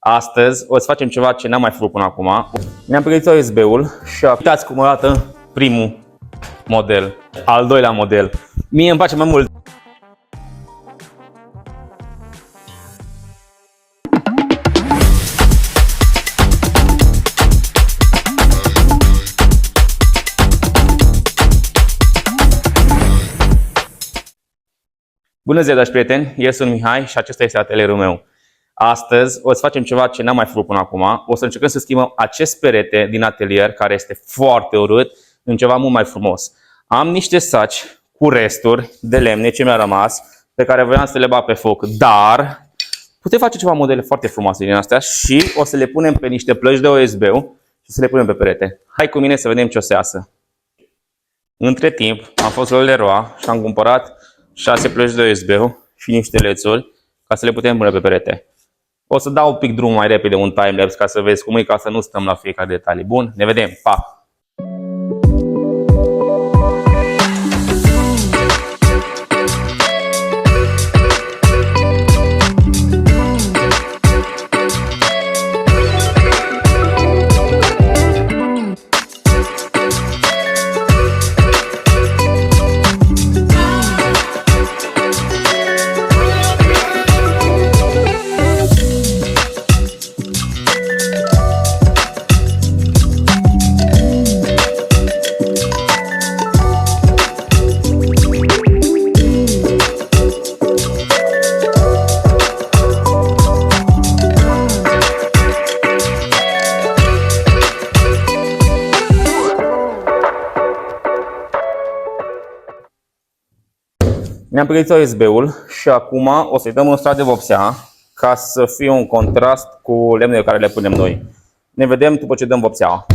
Astăzi o să facem ceva ce n-am mai făcut până acum. Mi-am pregătit USB-ul și uitați cum arată primul model, al doilea model. Mie îmi place mai mult. Bună ziua, dragi prieteni! Eu sunt Mihai și acesta este atelierul meu. Astăzi o să facem ceva ce n-am mai făcut până acum. O să încercăm să schimbăm acest perete din atelier, care este foarte urât, în ceva mult mai frumos. Am niște saci cu resturi de lemne ce mi-a rămas, pe care voiam să le bag pe foc, dar putem face ceva modele foarte frumoase din astea și o să le punem pe niște plăci de USB și să le punem pe perete. Hai cu mine să vedem ce o să iasă. Între timp am fost la Leroy și am cumpărat 6 plăci de USB și niște lețuri ca să le putem pune pe perete. O să dau un pic drum mai repede, un timelapse, ca să vezi cum e, ca să nu stăm la fiecare detalii. Bun, ne vedem, pa! Mi-am pregătit USB-ul și acum o să-i dăm un strat de vopsea ca să fie un contrast cu lemnele care le punem noi. Ne vedem după ce dăm vopsea.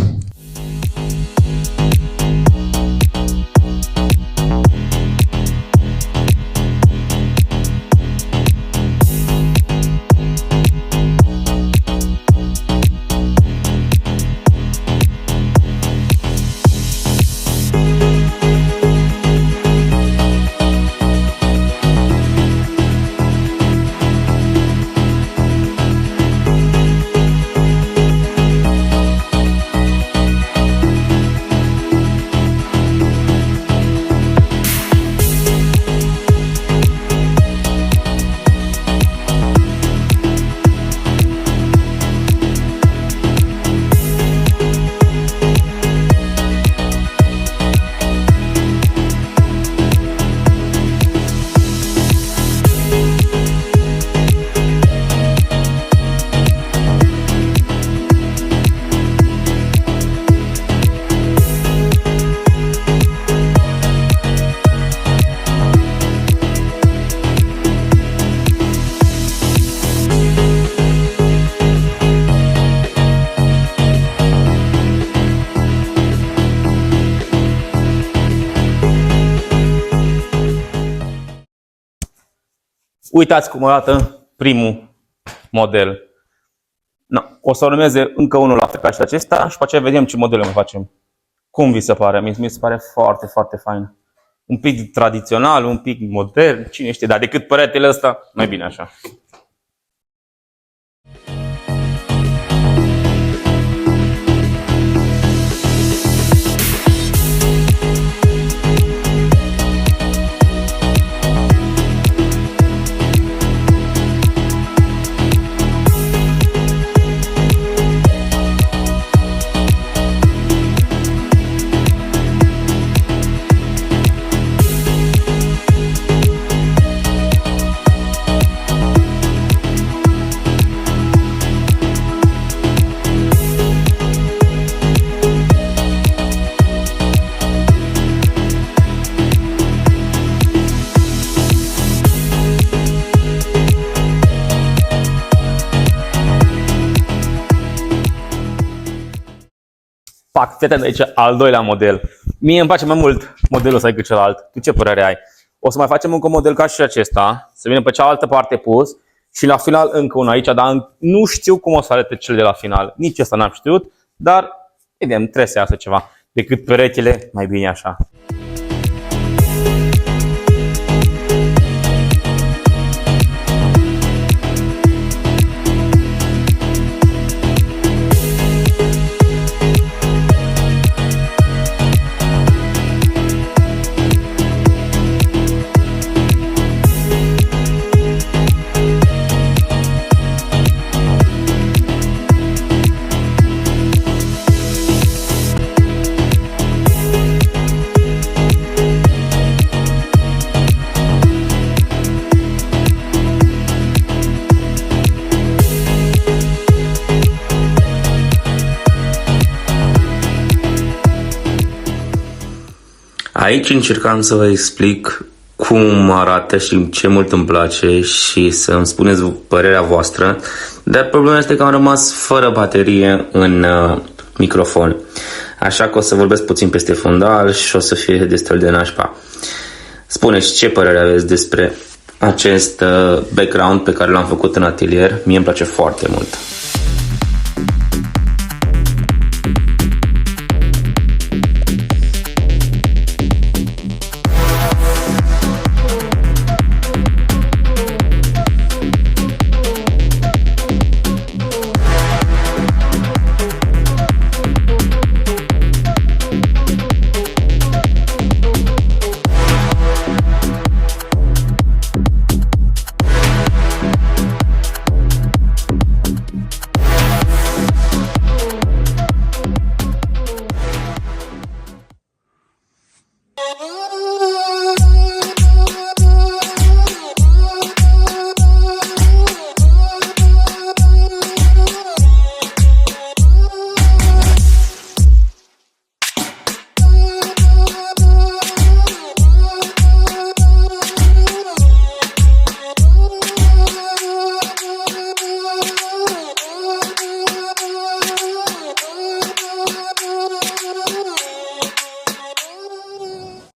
Uitați cum arată primul model. O să urmeze încă unul la fel ca și acesta și după aceea vedem ce modele mai facem. Cum vi se pare? Mi se pare foarte, foarte fain. Un pic tradițional, un pic modern, cine știe, dar decât peretele ăsta, mai bine așa. Pac, fii atent aici, al doilea model. Mie îmi place mai mult modelul ăsta decât celălalt. Tu ce părere ai? O să mai facem încă un model ca și acesta, să vină pe cealaltă parte pus și la final încă unul aici, dar nu știu cum o să arate cel de la final. Nici ăsta n-am știut, dar vedem, trebuie să iasă ceva. Decât peretele, mai bine așa. Aici încercam să vă explic cum arată și ce mult îmi place și să îmi spuneți părerea voastră, dar problema este că am rămas fără baterie în microfon, așa că o să vorbesc puțin peste fundal și o să fie destul de nașpa. Spuneți ce părere aveți despre acest background pe care l-am făcut în atelier, mie îmi place foarte mult.